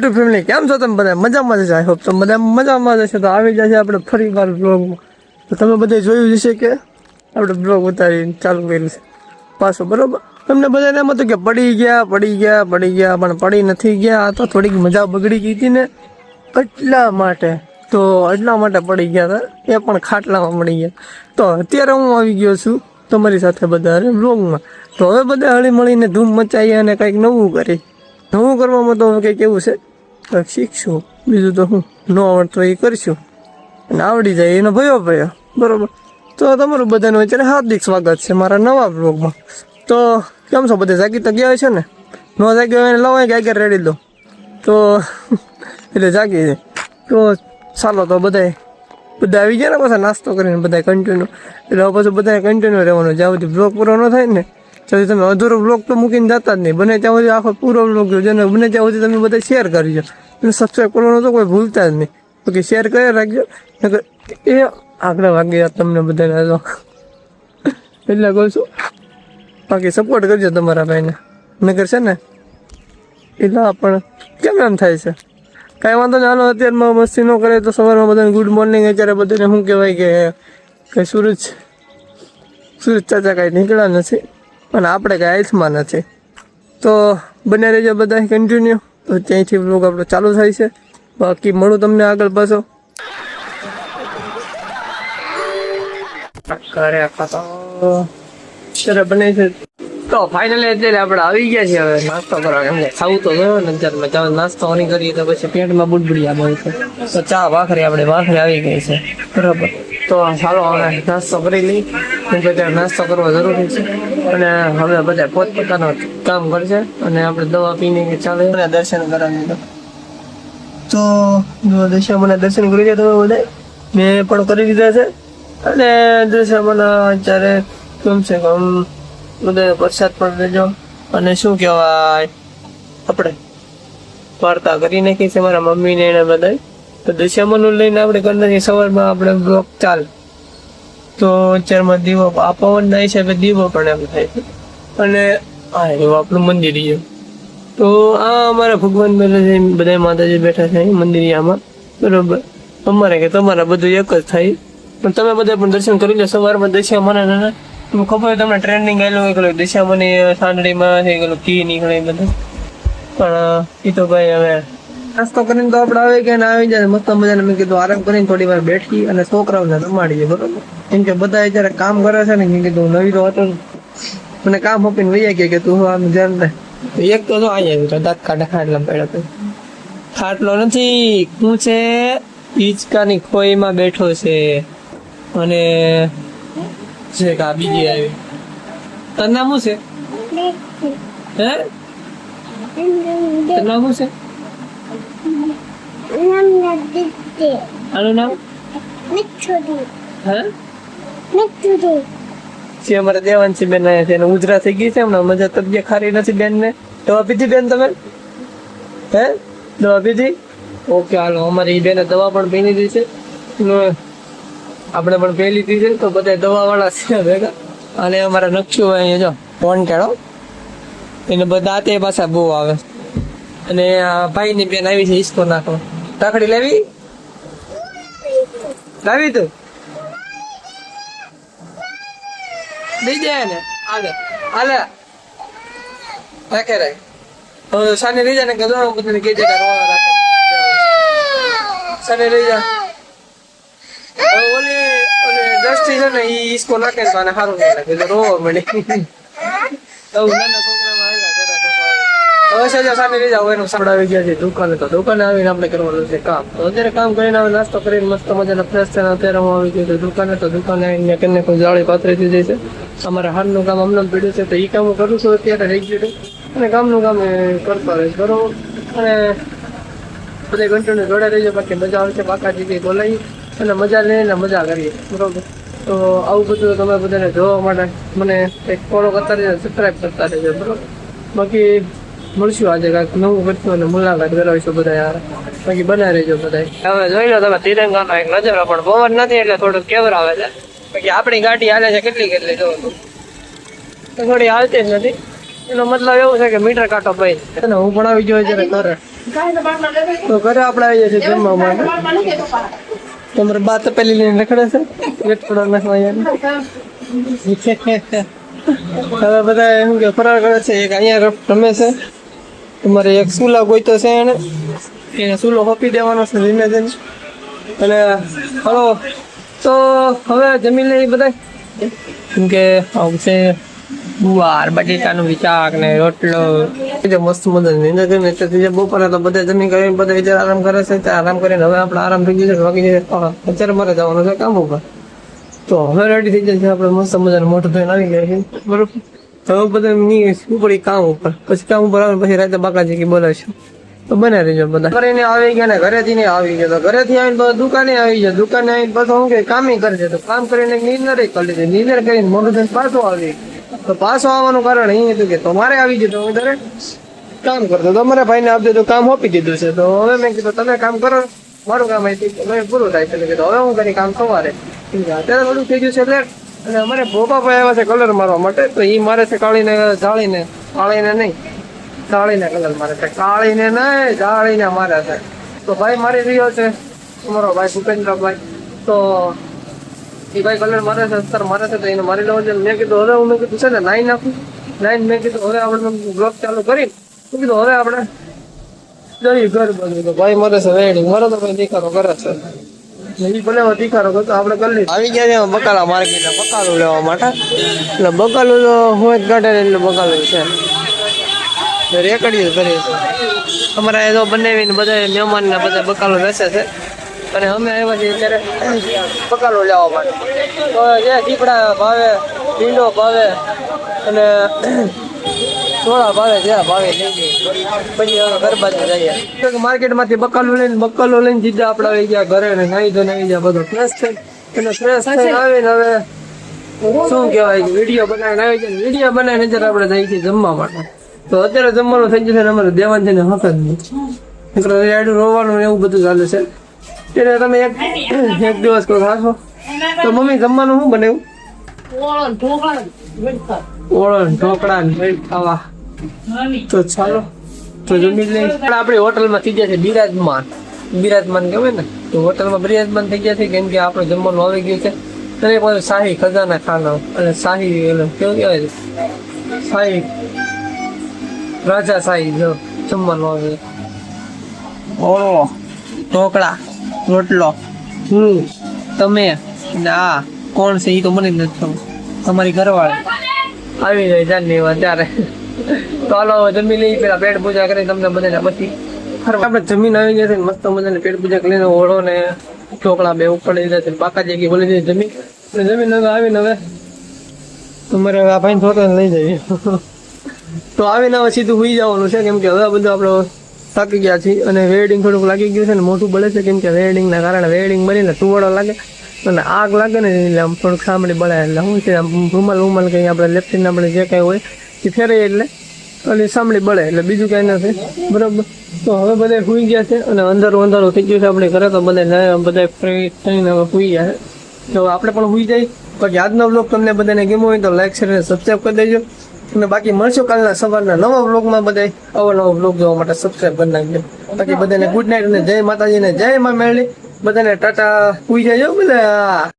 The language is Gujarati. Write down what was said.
યુટ્યુબ ફેમિલી કેમ છો તમે બધા મજામાં જશે? આઈ હોપ તમે બધા મજામાં જશે. તો આવી જશે આપણે ફરી વાર બ્લોગમાં. તો તમે બધા જોયું જશે કે આપણે બ્લોગ ઉતારી ચાલુ કર્યું છે પાછો, બરોબર. તમને બધાને એમ હતું કે પડી ગયા પણ પડી નથી ગયા. આ તો થોડીક મજા બગડી ગઈ હતી ને એટલા માટે પડી ગયા હતા, એ પણ ખાટલામાં પડી ગયા. તો અત્યારે હું આવી ગયો છું તમારી સાથે બધા બ્લોગમાં. તો હવે બધા હળી મળીને ધૂમ મચાઈએ અને કંઈક નવું કરી. નવું કરવામાં તો કંઈક એવું છે કંઈક શીખશું, બીજું તો હું ન આવડતો એ કરીશું અને આવડી જાય એનો ભયો બરોબર. તો તમારું બધાનું અત્યારે હાર્દિક સ્વાગત છે મારા નવા બ્લોગમાં. તો કેમ છો બધા? જાગી તો ગયા હોય છે ને? ન જાગ્યો હોય એને લવાય કે આગળ રેડી દો તો એટલે જાગી જાય. તો ચાલો તો બધા આવી ગયા ને પાછા નાસ્તો કરીને બધા કન્ટિન્યુ. એટલે હવે પાછું બધાને કન્ટિન્યુ રહેવાનું. જ્યાં સુધી બ્લોગ પૂરો ન થાય ને ત્યાં તમે અધૂરો બ્લોગ તો મૂકીને જતા જ નહીં. બને ત્યાં સુધી આખો પૂરો બ્લોગ જેને બને ત્યાં સુધી તમે બધા શેર કરજો અને સબસ્ક્રાઈબ કરવાનું તો કોઈ ભૂલતા જ નહીં. ઓકે, શેર કરી રાખજો. એ આગળ વાગી તમને બધાને તો એટલે કહું છું. બાકી સપોર્ટ કરજો તમારા ભાઈને, નગર છે ને એટલે પણ કેમ એમ થાય છે કાંઈ વાંધો નહીં. હાલો અત્યારમાં મસ્તી ન કરે તો સવારમાં બધાને ગુડ મોર્નિંગ. અત્યારે બધાને શું કહેવાય કે કંઈ સૂરજ ચાચા કાંઈ નીકળ્યા નથી અને આપણે કાંઈ આઈથમાં નથી. તો બને રહેજો બધા કન્ટિન્યુ. તો ત્યાંથી બ્લોગ આપણો ચાલુ થાય છે. બાકી મળું તમને આગળ પાછો. બને છે તો ફાઇનલી અત્યારે આપણે આવી ગયા છીએ હવે નાસ્તો કરવા. એમ ખાવું તો ગયો ને અત્યારે નાસ્તો નહીં કરીએ તો પછી પેટમાં બુડબુડિયા બને છે. તો ચા ભાખરી આવી ગઈ છે, બરાબર. તો ચાલો હવે નાસ્તો કરી લઈ. અત્યારે નાસ્તો કરવો જરૂરી છે અને હવે બધા પોતપોતાનું કામ કરશે અને આપણે દવા પીને ચાલે દર્શન કરાવી. તો દશામાના દર્શન કરી જાય તમે બધા, મેં પણ કરી દીધા છે. અને દશામાના અત્યારે કમસે કમ બધા પ્રસાદ પણ લેજો. અને શું કહેવાય આપણે વાર્તા કરી નાખી છે મારા મમ્મીને એને બધા. તો દશામાનું લઈને આપણે કરી નાખીએ સવારમાં આપણે બ્લોક ચાલ. તો અત્યારમાં દીવો આ પવનના હિસાબે દીવો પણ એમ થાય છે. અને હા એવું આપણું મંદિર છે. તો આ અમારા ભગવાન બધા માતાજી બેઠા છે મંદિરિયામાં, બરોબર. અમારે કે તમારા બધું એક જ થાય. પણ તમે બધા પણ દર્શન કરી લો સવારમાં. દશામાના તમને ખબર હોય તમને ટ્રેન્ડિંગ આવેલું હોય ગયેલું દશામાની સાંડળીમાં થઈ ગયેલું ઘી નીકળે બધું. પણ એ તો ભાઈ હવે નાસ્તો કરીને તો આપણે આવી ગયા ને આવી જાય મસ્ત મજાને. મેં કીધું આરામ કરીને થોડી વાર બેઠી અને છોકરાઓને રમાડીએ, બરોબર. કેમ કે બધા અત્યારે કામ કરે છે ને. મેં કીધું નવી તો હતો મને કામ આપીને વૈયા ગયા કે તું આમ ધ્યાન રાખ. એક તો જો અહીંયા દાંત કાઢા ખાટલા પડ્યા. ખાટલો નથી શું છે, હિંચકાની ખોઈમાં બેઠો છે. અને છે કે બીજી આવી તારું નામ શું છે? હે તારું નામ શું છે? આનું નામ હે અમારે દેવાંશી બેન આવ્યા છે એને ઉજરા થઈ ગઈ છે હમણાં. મજા તબિયત ખારી નથી બેન ને. દવા પીધી બેન તમે? હે દવા પીધી? ઓકે હાલો. અમારી બેને દવા પણ પી લીધી છે, આપણે પણ પી લીધી છે. તો બધા દવા વાળા છે ભેગા. અને અમારા નકશું અહીંયા જો ફોન કેળો એને બધા તે પાછા બહુ આવે. અને આ ભાઈની બેન આવી છે ઈસકો નાખવા. રાખડી લાવી તું દઈ જાય ને હાલે હાલે રાખે રાખ. હવે સાને લઈ જા ને કે બધાને કે રાખે સાને લઈ જા. ઓલે દસ્તી છે ને ઈ ઈસકો નાખે ને તો સારું નહીં લાગે રોવા મળે. નાના છોકરામાં હવે સજા સામે લઈ જાવ એનું સાંભળાવી ગયા છે દુકાને. તો દુકાને આવીને આપણે કરવાનું છે કામ. તો અત્યારે કામ કરીને આવે નાસ્તો કરીને મસ્ત મજાના ફ્રેશ થઈને અત્યારે હું આવી ગયો છું દુકાને. તો દુકાને આવીને કરીને કોઈ જાળી પાથરી દીધી છે. અમારા હાલનું કામ હમણાં પડ્યું છે તો એ કામ કરું છું અત્યારે રહી ગયું. અને કામનું કામ કરતા રહીશ, બરોબર. અને બધા કન્ટિન્યુ જોડે રહીજો. બાકી મજા આવશે. બાકાજી બોલાવી અને મજા લઈને મજા કરીએ, બરોબર. તો આવું બધું તમે બધાને જોવા માટે મને એક ફોલો કરતા રહેજો, સબસ્ક્રાઈબ કરતા રહેજો, બરોબર. બાકી મળશું આજે કાંઈક નવું કરશું અને મુલાકાત કરાવીશું બધા યાર. બાકી બનાવી રહેજો બધા. હવે જોઈ લો તમે તિરંગાનો એક નજર પણ પવન નથી એટલે થોડુંક કેવર આવે છે. બાકી આપણી ગાડી હાલે છે કેટલી જોવો તો થોડી હાલતી જ નથી. એનો મતલબ એવું છે કે મીટર કાંટો ભાઈ અને હું પણ આવી ગયો જ્યારે ઘરે તો ઘરે આપણે આવી જાય છે જમવા માટે તમારે બા તપેલી લઈને રખડે છે પેટ થોડો નાખવા હવે બધા શું કે ફરાર કરે છે એક અહીંયા રમે છે તમારે એક સુલા ગોઈતો છે એને સુલો હોપી દેવાનો છે ધીમે ધીમે અને હલો તો હવે જમી લઈ બધા કેમ કે આવું છે ગુવાર બટેટાનું શાક ને રોટલો મસ્ત મજા નીંદર કરીને એટલે બપોરે તો બધા જમી કરીને બધા વિચાર આરામ કરે છે આરામ કરીને હવે આપણે આરામ થઈ ગયું છે વાગી જાય અત્યારે મારે જવાનું છે કામ ઉપર તો હવે રેડી થઈ જાય છે આપણે મસ્ત મજાનું મોટું થઈને આવી ગયા છે બરોબર હવે બધા શું પડી કામ ઉપર પછી કામ ઉપર આવે પછી રાતે બાકાજી બોલાવીશું તો બને રહેજો બધા કરીને આવી ગયા ને ઘરેથી નહીં આવી ગયા તો ઘરેથી આવીને દુકાને આવી જાય દુકાને આવીને પછી હું કે કામ કરજે તો કામ કરીને નીંદર કરી લીધી નીંદર કરીને મોટું થઈને પાછો આવી તો પાછો આવવાનું કારણ એ હતું કે તમારે આવી જતો હું ઘરે કામ કરતો તો અમારા ભાઈને આપી દીધું કામ આપી દીધું છે તો હવે મેં કીધું તમે કામ કરો મારું કામ અહીંથી પૂરું થાય છે કીધું હવે હું કરી કામ સવારે અત્યારે થોડું થઈ ગયું છે લેટ અને અમારે ભોપા ભાઈ આવ્યા છે કલર મારવા માટે તો એ મારે છે કાળીને જાળીને નહીં જાળીને કલર મારે છે કાળીને નહીં જાળીને મારે છે તો ભાઈ મારી રહ્યો છે અમારો ભાઈ ભૂપેન્દ્રભાઈ તો એ ભાઈ કલર મારે છે અત્યારે મારે છે તો એને મારી લેવો છે મેં કીધું હવે મેં કીધું છે ને નાઈ નાખું નાઈને મેં કીધું હવે આપણે બ્લોગ ચાલુ કરીને મેં કીધું હવે આપણે જઈએ ઘર બધું તો ભાઈ મારે છે વેડિંગ મારો તો ભાઈ દેખાડો કરે છે એ ભલે દેખાડો કરતો આપણે કરી લઈએ આવી ગયા છે બકાલા માર્કેટ બકાલું લેવા માટે એટલે બકાલું તો હું જ કાઢે એટલે બકાલું છે રેકડીઓ કરીએ છીએ અમારા એ તો બનાવીને બધા મહેમાન ને બધા બકાલો બેસે છે અને અમે આવ્યા છીએ અત્યારે બકાલો લેવા માટે તો જે દીપડા ભાવે ભીંડો ભાવે અને થોડા ભાવે જ્યાં ભાવે લઈ ગઈ પછી હવે ઘર બાજુ જઈએ માર્કેટમાંથી બકાલો લઈને સીધા આપણે આવી ગયા ઘરે ને નાઈ ધોઈને આવી ગયા બધો ફ્રેશ થઈ અને ફ્રેશ થઈને આવીને હવે શું કહેવાય વિડીયો બનાવીને આવી જાય વિડીયો બનાવીને અત્યારે આપણે જઈએ છીએ જમવા માટે તો અત્યારે જમવાનું થઈ જશે ને અમારે દેવાન છે ને હક જ નહીં રોવાનું ને એવું બધું ચાલે છે એટલે તમે એક દિવસ કોઈ ખાશો તો મમ્મી જમવાનું શું બનાવ્યું ઓળણ ઢોકળા ને ખાવા તો ચાલો તો જમી લઈ આપણી હોટલમાં થઈ ગયા છે બિરાજમાન કહેવાય ને તો હોટલમાં બિરાજમાન થઈ ગયા છે કેમ કે આપણે જમવાનું આવી ગયું છે અને પાછું શાહી ખજાના ખાના અને શાહી કેવું કહેવાય શાહી રાજા શાહી જો જમવાનું આવે ઓળો ઢોકળા રોટલો તમે આ કોણ છે એ તો મને નથી ખબર તમારી ઘરવાળી આવી જાય જાનની વાત ત્યારે તો હાલો જમી લઈ પેલા પેટ પૂજા કરી તમને બધાને પછી આપણે જમીન આવી ગયા છે મસ્ત મજાને પેટ પૂજા કરીને ઓળો ને ઢોકળા બે ઉપર લઈ જાય બાકાજી બોલી દે જમીન જમીન હવે આવીને હવે તમારે આ ભાઈ થોડો લઈ જઈએ તો આવીને હવે સીધું સુઈ જવાનું છે કેમ કે હવે બધું આપણે થાકી ગયા છીએ અને વેડિંગ થોડુંક લાગી ગયું છે ને મોટું બળે છે કેમ કે વેડિંગના કારણે વેડિંગ બનીને તુવાડો લાગે અને આગ લાગે ને એટલે આમ થોડુંક સાંભળી બળે એટલે શું છે આમ રૂમાલ કંઈ આપણે લેફ્ટીને આપણે જે કાંઈ હોય એ ફેરાય એટલે સાંભળી બળે એટલે બીજું કાંઈ નથી બરાબર તો હવે બધા સુઈ ગયા છે અને અંધારું થઈ ગયું છે આપણે ઘરે તો બધા ફ્રી થઈને હવે સુઈ ગયા છે તો આપણે પણ સુઈ જાય બાકી આજનો બ્લોગ તમને બધાને ગમ્યો હોય તો લાઈક શેર અને સબસ્ક્રાઈબ કરી દેજો અને બાકી મળશું કાલના સવારના નવા બ્લોગમાં બધા અવનવો બ્લોગ જોવા માટે સબસ્ક્રાઈબ કરી નાખજો બાકી બધાને ગુડ નાઇટ અને જય માતાજી ને જય મા મેળવી બધાને ટાટા સુઈ જાય બધા